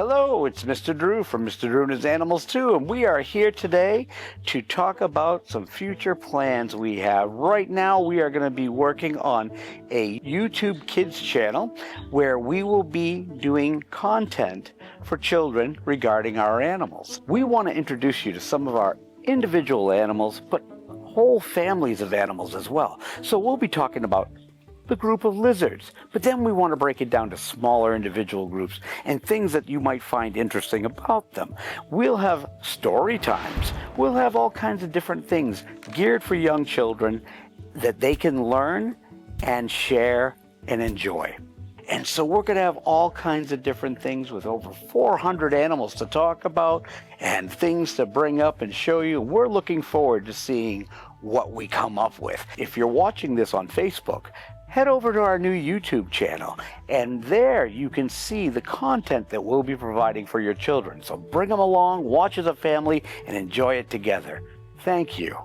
Hello, it's Mr. Drew from Mr. Drew and His Animals Too, and we are here today to talk about some future plans we have. Right now, we are going to be working on a YouTube Kids channel where we will be doing content for children regarding our animals. We want to introduce you to some of our individual animals, but whole families of animals as well. So we'll be talking about the group of lizards, but then we want to break it down to smaller individual groups and things that you might find interesting about them. We'll have story times. We'll have all kinds of different things geared for young children that they can learn and share and enjoy. And so we're going to have all kinds of different things with over 400 animals to talk about and things to bring up and show you. We're looking forward to seeing what we come up with. If you're watching this on Facebook, head over to our new YouTube channel, and there you can see the content that we'll be providing for your children. So bring them along, watch as a family, and enjoy it together. Thank you.